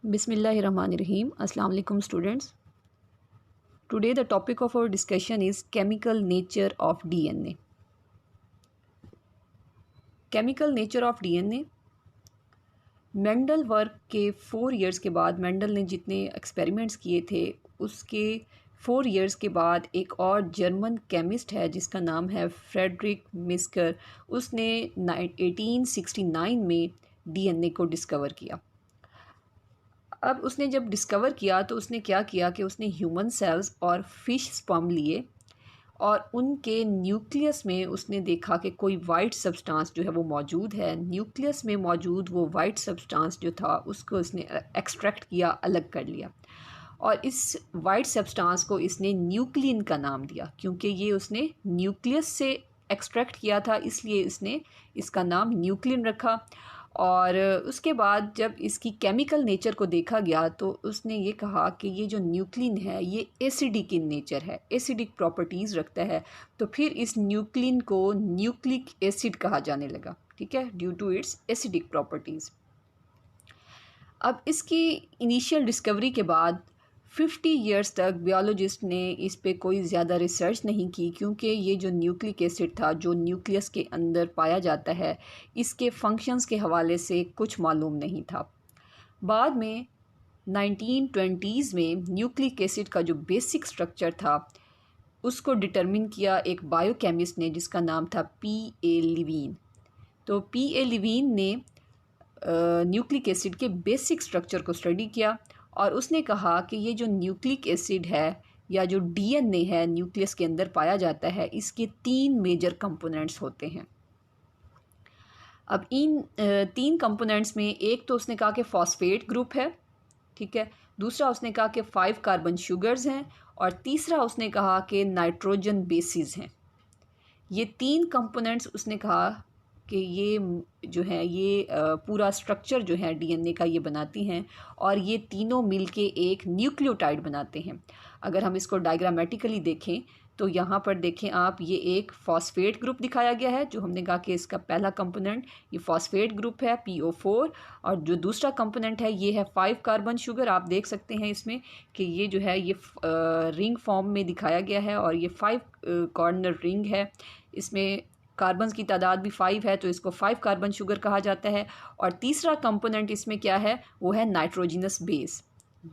Bismillahirrahmanirrahim. Assalamu alaikum students. Today the topic of our discussion is chemical nature of DNA. Chemical nature of DNA. Mendel work के 4 years के बाद Mendel ने जितने experiments किए थे उसके 4 इयर्स के बाद एक और जर्मन केमिस्ट है जिसका नाम है फ्रेडरिक मिस्कर। उसने 1869 में डीएनए को डिस्कवर किया। अब उसने जब डिस्कवर किया तो उसने क्या किया कि उसने ह्यूमन सेल्स और फिश स्पर्म लिए और उनके न्यूक्लियस में उसने देखा कि कोई वाइट सब्सटेंस जो है वो मौजूद है। न्यूक्लियस में मौजूद वो वाइट सब्सटेंस जो था उसको उसने एक्सट्रैक्ट किया, अलग कर लिया और इस वाइट सब्सटेंस को इसने न्यूक्लियन का नाम दिया क्योंकि ये उसने न्यूक्लियस से एक्सट्रैक्ट किया था, इसलिए इसने इसका नाम न्यूक्लियन रखा। और उसके बाद जब इसकी केमिकल नेचर को देखा गया तो उसने ये कहा कि ये जो न्यूक्लियन है ये एसिडिक इन नेचर है, एसिडिक प्रॉपर्टीज़ रखता है। तो फिर इस न्यूक्लियन को न्यूक्लिक एसिड कहा जाने लगा, ठीक है, due to its acidic properties. अब इसकी इनिशियल डिस्कवरी के बाद 50 इयर्स तक बायोलॉजिस्ट ने इस पे कोई ज़्यादा रिसर्च नहीं की क्योंकि ये जो न्यूक्लिक एसिड था जो न्यूक्लियस के अंदर पाया जाता है इसके फंक्शंस के हवाले से कुछ मालूम नहीं था। बाद में 1920s में न्यूक्लिक एसिड का जो बेसिक स्ट्रक्चर था उसको डिटरमिन किया एक बायोकेमिस्ट ने जिसका नाम था P.A. लिवीन। तो P.A. लिवीन ने न्यूक्लिक एसिड के बेसिक स्ट्रक्चर को स्टडी किया और उसने कहा कि ये जो न्यूक्लिक एसिड है या जो डीएनए है न्यूक्लियस के अंदर पाया जाता है इसके 3 मेजर कंपोनेंट्स होते हैं। अब इन 3 कंपोनेंट्स में एक तो उसने कहा कि फॉस्फेट ग्रुप है, ठीक है, दूसरा उसने कहा कि 5 कार्बन शुगर्स हैं और तीसरा उसने कहा कि नाइट्रोजन बेसिस हैं। ये 3 कंपोनेंट्स उसने कहा कि ये जो है ये पूरा स्ट्रक्चर जो है डीएनए का ये बनाती हैं और ये तीनों मिलके एक न्यूक्लियोटाइड बनाते हैं। अगर हम इसको डायग्रामेटिकली देखें तो यहाँ पर देखें आप, ये एक फॉस्फेट ग्रुप दिखाया गया है जो हमने कहा कि इसका पहला कंपोनेंट ये फॉस्फेट ग्रुप है PO4 और जो दूसरा कंपोनेंट है ये है 5 कार्बन शुगर। आप देख सकते हैं इसमें कि ये जो है ये रिंग फॉर्म में दिखाया गया है और ये 5 कॉर्नर रिंग है। इसमें कार्बन्स की तादाद भी 5 है तो इसको 5 कार्बन शुगर कहा जाता है। और तीसरा कंपोनेंट इसमें क्या है वो है नाइट्रोजनस बेस।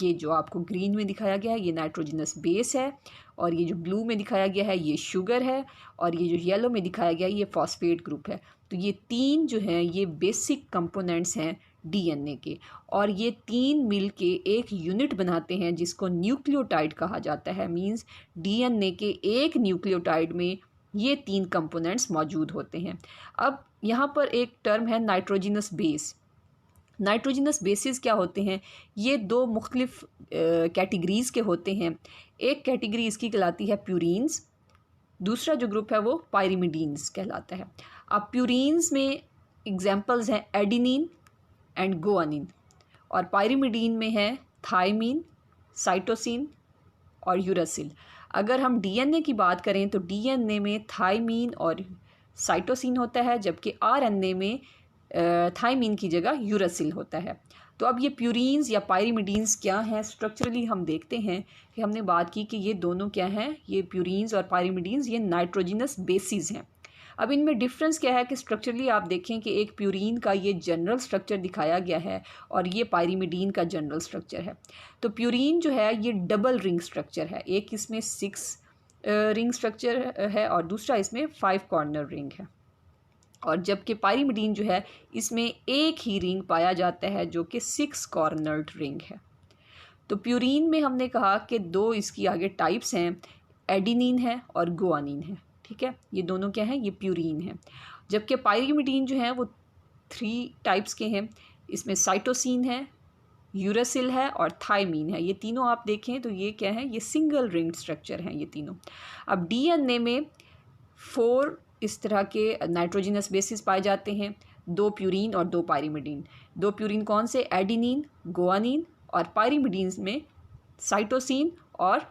ये जो आपको ग्रीन में दिखाया गया है ये नाइट्रोजनस बेस है और ये जो ब्लू में दिखाया गया है ये शुगर है और ये जो येलो में दिखाया गया है ये फॉस्फेट ग्रुप है। तो ये 3 जो हैं ये बेसिक कंपोनेंट्स हैं डीएनए के और ये 3 मिल के एक यूनिट बनाते हैं जिसको न्यूक्लियोटाइड कहा जाता है। मींस डीएनए के एक न्यूक्लियोटाइड में ये 3 कंपोनेंट्स मौजूद होते हैं। अब यहाँ पर एक टर्म है नाइट्रोजनस बेस। नाइट्रोजनस बेसिस क्या होते हैं? ये 2 मुख्तलिफ कैटेगरीज़ के होते हैं। एक कैटेगरी इसकी कहलाती है प्यूरीन्स, दूसरा जो ग्रुप है वो पायरिमिडीन्स कहलाता है। अब प्यूरीन्स में एग्जांपल्स हैं एडिनिन एंड गुआनिन और पायरिमिडीन में है थायमीन, साइटोसिन और यूरासिल। अगर हम डीएनए की बात करें तो डीएनए में थायमीन और साइटोसिन होता है जबकि आरएनए में थायमीन की जगह यूरासिल होता है। तो अब ये प्यूरीन्स या पायरिमिडीन्स क्या हैं स्ट्रक्चरली हम देखते हैं कि हमने बात की कि ये दोनों क्या हैं, ये प्यूरीन्स और पायरिमिडीन्स ये नाइट्रोजनस बेसिस हैं। अब इनमें डिफरेंस क्या है कि स्ट्रक्चरली आप देखें कि एक प्यूरीन का ये जनरल स्ट्रक्चर दिखाया गया है और ये पायरिमिडीन का जनरल स्ट्रक्चर है। तो प्यूरीन जो है ये डबल रिंग स्ट्रक्चर है, एक इसमें 6 रिंग स्ट्रक्चर है और दूसरा इसमें 5 कॉर्नर रिंग है। और जबकि पायरिमिडीन जो है इसमें एक ही रिंग पाया जाता है जो कि 6 कॉर्नर्ड रिंग है। तो प्यूरीन में हमने कहा कि 2 इसकी आगे टाइप्स हैं, एडिनिन है और गुआनिन है, ठीक है, ये दोनों क्या हैं, ये प्यूरीन है। जबकि पायरिमिडीन जो है वो 3 टाइप्स के हैं, इसमें साइटोसिन है, यूरासिल है और थायमीन है। ये तीनों आप देखें तो ये क्या है, ये सिंगल रिंग स्ट्रक्चर हैं ये तीनों। अब डीएनए में 4 इस तरह के नाइट्रोजनस बेसिस पाए जाते हैं, 2 प्यूरीन और 2 पायरिमिडीन। 2 प्यूरीन कौन से, एडिनिन, गुआनिन और पायरिमिडीन में साइटोसिन और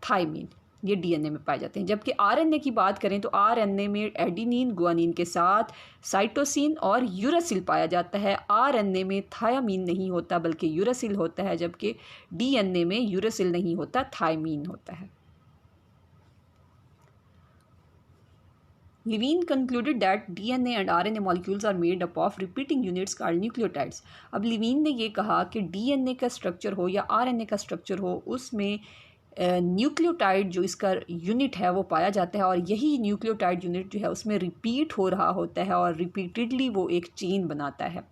थायमीन, ये डीएनए में पाए जाते हैं। जबकि आरएनए की बात करें तो आरएनए में एडिनिन गुआनिन के साथ साइटोसिन और यूरासिल पाया जाता है। आरएनए में थायामीन नहीं होता बल्कि यूरासिल होता है, जबकि डीएनए में यूरासिल नहीं होता, थायमीन होता है। Levine concluded that DNA and RNA molecules are made up of repeating units called nucleotides. अब लिवीन ने ये कहा कि डीएनए का स्ट्रक्चर हो या आरएनए का स्ट्रक्चर हो, उसमें न्यूक्लियोटाइड जो इसका यूनिट है वो पाया जाता है, और यही न्यूक्लियोटाइड यूनिट जो है उसमें रिपीट हो रहा होता है और रिपीटेडली वो एक चेन बनाता है।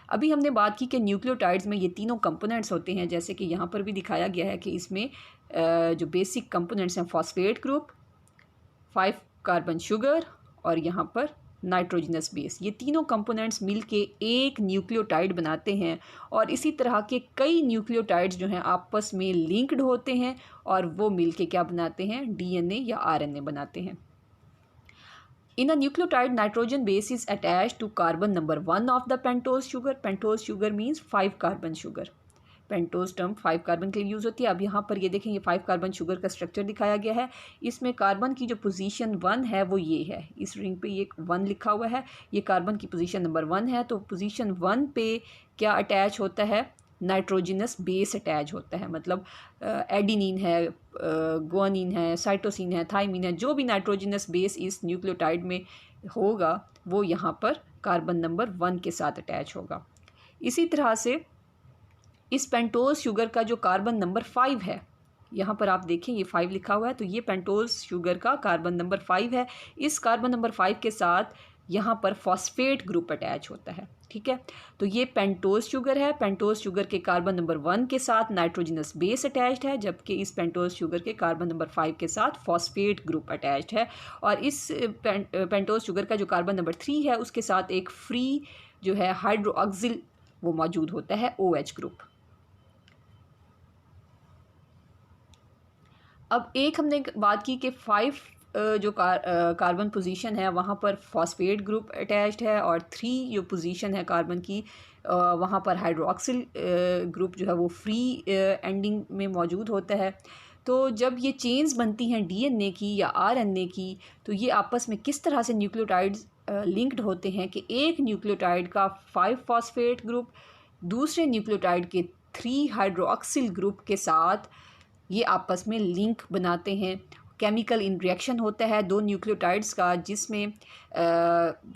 अभी हमने बात की कि न्यूक्लियोटाइड्स में ये तीनों कंपोनेंट्स होते हैं, जैसे कि यहाँ पर भी दिखाया गया है कि इसमें जो बेसिक कंपोनेंट्स हैं फॉस्फेट ग्रुप, 5 कार्बन शुगर और यहाँ पर नाइट्रोजनस बेस, ये तीनों कंपोनेंट्स मिलके एक न्यूक्लियोटाइड बनाते हैं। और इसी तरह के कई न्यूक्लियोटाइड्स जो हैं आपस में लिंक्ड होते हैं और वो मिलके क्या बनाते हैं, डीएनए या आरएनए बनाते हैं। In a nucleotide, nitrogen base is attached to carbon number 1 of the pentose sugar. Pentose sugar means 5 carbon sugar. Pentose term 5 carbon के लिए यूज़ होती है। अब यहाँ पर ये देखें, ये 5 कार्बन शुगर का स्ट्रक्चर दिखाया गया है। इसमें कार्बन की जो पोजीशन 1 है वो ये है, इस रिंग पे ये 1 लिखा हुआ है, ये कार्बन की पोजीशन नंबर 1 है। तो पोजीशन 1 पे क्या अटैच होता है, नाइट्रोजनस बेस अटैच होता है, मतलब एडिनिन है, गुआनिन है, साइटोसिन है, थायमीन है, जो भी नाइट्रोजनस बेस इस न्यूक्लियोटाइड में होगा वो यहाँ पर कार्बन नंबर 1 के साथ अटैच होगा। इसी तरह से इस पेंटोज शुगर का जो कार्बन नंबर 5 है, यहाँ पर आप देखें ये 5 लिखा हुआ है, तो ये पेंटोज शुगर का कार्बन नंबर 5 है। इस कार्बन नंबर 5 के साथ यहाँ पर फॉस्फेट ग्रुप अटैच होता है, ठीक है। तो ये पेंटोज शुगर है, पेंटोज शुगर के कार्बन नंबर 1 के साथ नाइट्रोजनस बेस अटैच्ड है, जबकि इस पेंटोज शुगर के कार्बन नंबर 5 के साथ फॉस्फेट ग्रुप अटैच्ड है। और इस पेंटोज शुगर का जो कार्बन नंबर 3 है उसके साथ एक फ्री जो है हाइड्रोक्सिल वो मौजूद होता है, OH ग्रुप। अब एक हमने बात की कि 5 जो कार्बन पोजीशन है वहाँ पर फॉस्फेट ग्रुप अटैच्ड है, और 3 जो पोजीशन है कार्बन की वहाँ पर हाइड्रोक्सिल ग्रुप जो है वो फ्री एंडिंग में मौजूद होता है। तो जब ये चेन्स बनती हैं डीएनए की या आरएनए की, तो ये आपस में किस तरह से न्यूक्लियोटाइड्स लिंक्ड होते हैं कि एक न्यूक्लियोटाइड का 5 फॉस्फेट ग्रुप दूसरे न्यूक्लियोटाइड के 3 हाइड्रोक्सिल ग्रुप के साथ ये आपस में लिंक बनाते हैं। केमिकल इंटरेक्शन होता है दो न्यूक्लियोटाइड्स का, जिसमें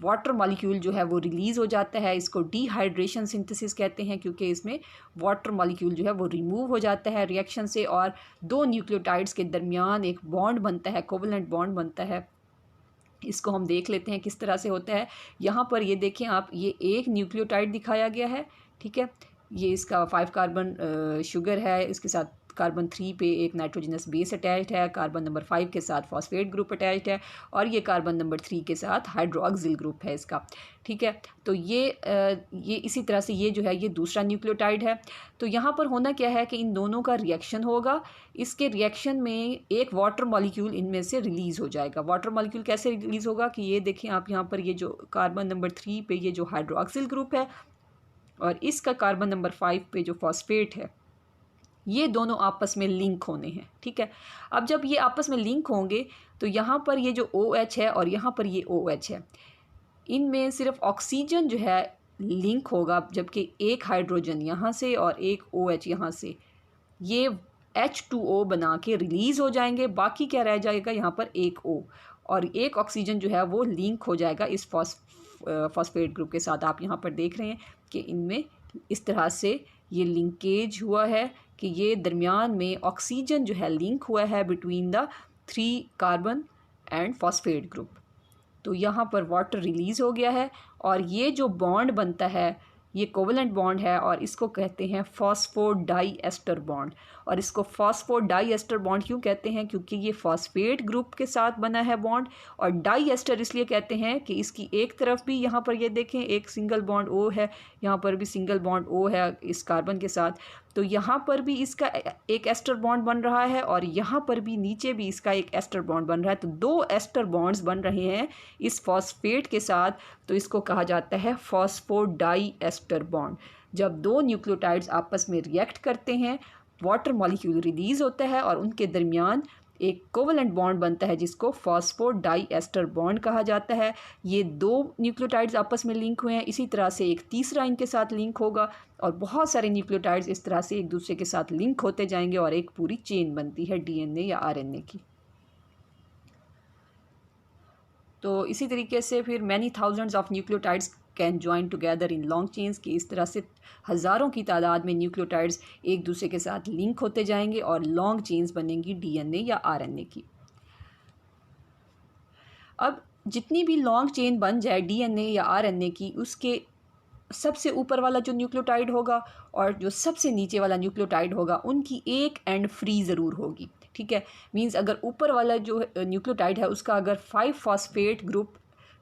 वाटर मॉलिक्यूल जो है वो रिलीज़ हो जाता है। इसको डिहाइड्रेशन सिंथेसिस कहते हैं, क्योंकि इसमें वाटर मॉलिक्यूल जो है वो रिमूव हो जाता है रिएक्शन से, और दो न्यूक्लियोटाइड्स के दरमियान एक बॉन्ड बनता है, कोवलेंट बॉन्ड बनता है। इसको हम देख लेते हैं किस तरह से होता है। यहाँ पर ये देखें आप, ये एक न्यूक्लियोटाइड दिखाया गया है, ठीक है। ये इसका 5 कार्बन शुगर है, इसके साथ कार्बन 3 पे एक नाइट्रोजनस बेस अटैच्ड है, कार्बन नंबर 5 के साथ फॉस्फेट ग्रुप अटैच्ड है, और ये कार्बन नंबर 3 के साथ हाइड्रोक्सिल ग्रुप है इसका, ठीक है। तो ये इसी तरह से ये जो है ये दूसरा न्यूक्लियोटाइड है। तो यहाँ पर होना क्या है कि इन दोनों का रिएक्शन होगा। इसके रिएक्शन में एक वाटर मॉलिक्यूल इनमें से रिलीज़ हो जाएगा। वाटर मॉलिक्यूल कैसे रिलीज़ होगा कि ये देखें आप, यहाँ पर ये जो कार्बन नंबर 3 पे ये जो हाइड्रोक्सिल ग्रुप है और इसका कार्बन नंबर 5 पे जो फॉस्फेट है, ये दोनों आपस में लिंक होने हैं, ठीक है। अब जब ये आपस में लिंक होंगे तो यहाँ पर ये जो OH है और यहाँ पर ये OH है, इनमें सिर्फ ऑक्सीजन जो है लिंक होगा, जबकि एक हाइड्रोजन यहाँ से और एक OH यहाँ से, ये H2O बना के रिलीज़ हो जाएंगे। बाकी क्या रह जाएगा, यहाँ पर एक O, और एक ऑक्सीजन जो है वो लिंक हो जाएगा इस फॉस्फेट ग्रुप के साथ। आप यहाँ पर देख रहे हैं कि इनमें इस तरह से ये लिंकेज हुआ है कि ये दरमियान में ऑक्सीजन जो है लिंक हुआ है between the 3 carbon and phosphate group. तो यहाँ पर वाटर रिलीज़ हो गया है, और ये जो बॉन्ड बनता है ये कोवलेंट बॉन्ड है, और इसको कहते हैं फॉस्फोडाइएस्टर बॉन्ड। और इसको फॉस्फोडाइएस्टर बॉन्ड क्यों कहते हैं, क्योंकि ये फॉस्फेट ग्रुप के साथ बना है बॉन्ड। और डाइएस्टर इसलिए कहते हैं कि इसकी एक तरफ भी, यहाँ पर ये देखें, एक सिंगल बॉन्ड O है, यहाँ पर भी सिंगल बॉन्ड O है इस कार्बन के साथ। तो यहाँ पर भी इसका एक एस्टर बॉन्ड बन रहा है, और यहाँ पर भी नीचे भी इसका एक एस्टर बॉन्ड बन रहा है। तो 2 एस्टर बॉन्ड्स बन रहे हैं इस फॉस्फेट के साथ, तो इसको कहा जाता है फॉस्फोडाइएस्टर बॉन्ड। जब 2 न्यूक्लियोटाइड्स आपस में रिएक्ट करते हैं, वाटर मॉलिक्यूल रिलीज़ होता है और उनके दरमियान एक कोवलेंट बॉन्ड बनता है जिसको फॉस्फोडाइएस्टर बॉन्ड कहा जाता है। ये 2 न्यूक्लियोटाइड्स आपस में लिंक हुए हैं, इसी तरह से एक तीसरा इनके साथ लिंक होगा और बहुत सारे न्यूक्लियोटाइड्स इस तरह से एक दूसरे के साथ लिंक होते जाएंगे और एक पूरी चेन बनती है डीएनए या आरएनए की। तो इसी तरीके से फिर many thousands of nucleotides can join together in long chains की इस तरह से हज़ारों की तादाद में न्यूक्लियोटाइड्स एक दूसरे के साथ लिंक होते जाएंगे और लॉन्ग चेन्स बनेंगी डीएनए या आरएनए की। अब जितनी भी लॉन्ग चेन बन जाए डीएनए या आरएनए की, उसके सबसे ऊपर वाला जो न्यूक्लियोटाइड होगा और जो सबसे नीचे वाला न्यूक्लियोटाइड होगा उनकी एक एंड फ्री ज़रूर होगी। ठीक है, मींस अगर ऊपर वाला जो न्यूक्लियोटाइड है उसका अगर 5 फॉस्फेट ग्रुप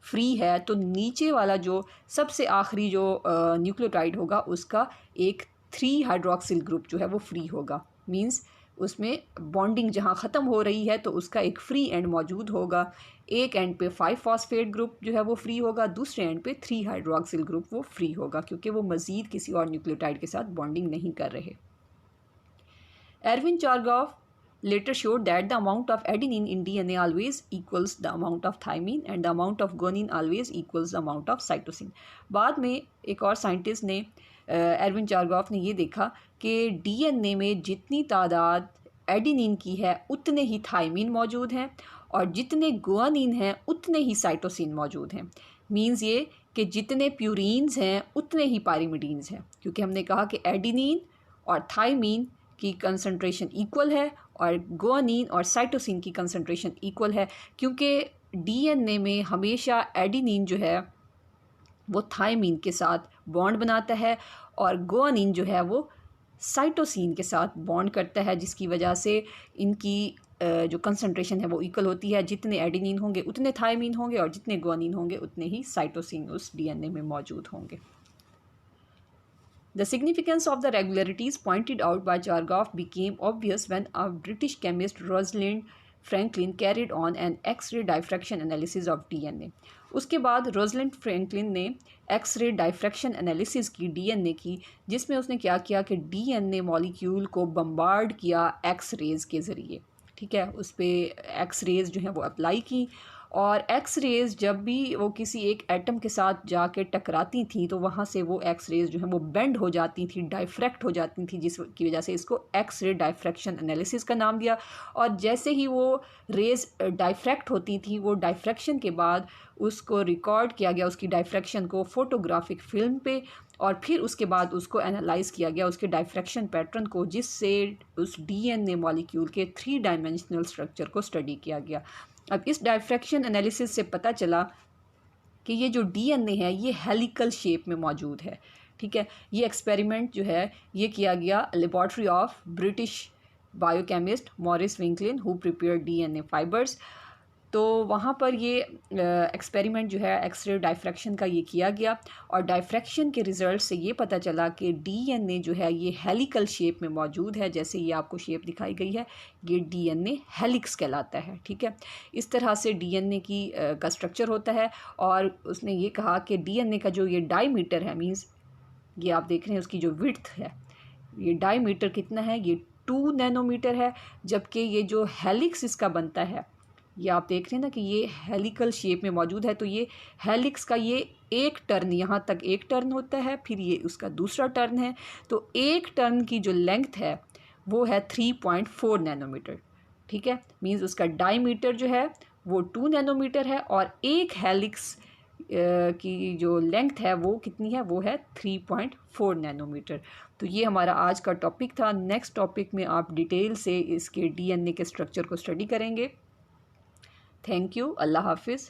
फ्री है तो नीचे वाला जो सबसे आखिरी जो न्यूक्लियोटाइड होगा उसका एक 3 हाइड्रोक्सिल ग्रुप जो है वो फ्री होगा। मींस उसमें बॉन्डिंग जहाँ ख़त्म हो रही है तो उसका एक फ्री एंड मौजूद होगा। एक एंड पे 5 फॉस्फेट ग्रुप जो है वो फ्री होगा, दूसरे एंड पे 3 हाइड्रोक्सिल ग्रुप वो फ्री होगा क्योंकि वो मज़ीद किसी और न्यूक्लियोटाइड के साथ बॉन्डिंग नहीं कर रहे। Erwin Chargaff later showed that the amount of adenine in DNA always equals the amount of thymine and the amount of guanine always equals the amount of cytosine। बाद में एक और साइंटिस्ट ने एरविन चारगॉफ ने ये देखा कि डीएनए में जितनी तादाद एडेनिन की है उतने ही थाइमिन मौजूद हैं और जितने गुआनिन हैं उतने ही साइटोसिन मौजूद हैं। मींस ये कि जितने प्यूरीन्स हैं उतने ही पायरिमिडीन्स हैं, क्योंकि हमने कहा कि एडेनिन और थाइमिन की कंसंट्रेशन इक्वल है और गुआनिन और साइटोसिन की कंसंट्रेशन इक्वल है, क्योंकि डीएनए में हमेशा एडेनिन जो है वो थाइमिन के साथ बॉन्ड बनाता है और गुआनिन जो है वो साइटोसिन के साथ बॉन्ड करता है, जिसकी वजह से इनकी जो कंसंट्रेशन है वो इक्वल होती है। जितने एडेनिन होंगे उतने थाइमिन होंगे और जितने गुआनिन होंगे उतने ही साइटोसिन उस डीएनए में मौजूद होंगे। The significance of the regularities pointed out by Chargaff became obvious when a British chemist Rosalind Franklin carried on an X-ray diffraction analysis of DNA। उसके बाद रोजलिंड फ्रैंकलिन ने एक्स-रे डाइफ्रैक्शन एनालिसिस की DNA की, जिसमें उसने क्या किया कि डीएनए मॉलिक्यूल को बम्बार्ड किया एक्स रेज़ के ज़रिए। ठीक है, उस पर एक्स रेज़ जो हैं वो अप्लाई की और एक्स रेज़ जब भी वो किसी एक एटम के साथ जाके टकराती थी तो वहाँ से वो एक्स रेज़ जो हैं वो बेंड हो जाती थी, डाइफ्रैक्ट हो जाती थी, जिसकी वजह से इसको एक्स रे डाइफ्रैक्शन एनालिसिस का नाम दिया। और जैसे ही वो रेज़ डाइफ्रैक्ट होती थी, वो डाइफ्रैक्शन के बाद उसको रिकॉर्ड किया गया, उसकी डाइफ्रैक्शन को फ़ोटोग्राफिक फ़िल्म पे, और फिर उसके बाद उसको एनालाइज़ किया गया उसके डाइफ्रैक्शन पैटर्न को, जिससे उस डीएनए मॉलिक्यूल के 3 डायमेंशनल स्ट्रक्चर को स्टडी किया गया। अब इस डाइफ्रैक्शन एनालिसिस से पता चला कि ये जो डीएनए है ये हेलिकल शेप में मौजूद है। ठीक है, ये एक्सपेरिमेंट जो है ये किया गया laboratory of British biochemist Maurice विंकलिन हु प्रिपेयर्ड डीएनए फाइबर्स। तो वहाँ पर ये एक्सपेरिमेंट जो है एक्स-रे डाइफ्रैक्शन का ये किया गया और डाइफ्रैक्शन के रिज़ल्ट से ये पता चला कि डीएनए जो है ये हेलिकल शेप में मौजूद है। जैसे ये आपको शेप दिखाई गई है, ये डीएनए हेलिक्स कहलाता है। ठीक है, इस तरह से डीएनए की का स्ट्रक्चर होता है। और उसने ये कहा कि डीएनए का जो ये डायमीटर है, मीन्स ये आप देख रहे हैं उसकी जो विड्थ है, ये डायमीटर कितना है, ये 2 नैनोमीटर है, जबकि ये जो हेलिक्स इसका बनता है, ये आप देख रहे हैं ना कि ये हेलिकल शेप में मौजूद है। तो ये हेलिक्स का ये एक टर्न, यहाँ तक एक टर्न होता है, फिर ये उसका दूसरा टर्न है। तो एक टर्न की जो लेंथ है वो है 3.4 नैनोमीटर। ठीक है, मींस उसका डायमीटर जो है वो 2 नैनोमीटर है और एक हेलिक्स की जो लेंथ है वो कितनी है, वो है 3.4 नैनोमीटर। तो ये हमारा आज का टॉपिक था। नेक्स्ट टॉपिक में आप डिटेल से इसके डीएनए के स्ट्रक्चर को स्टडी करेंगे। थैंक यू, अल्लाह हाफिज़।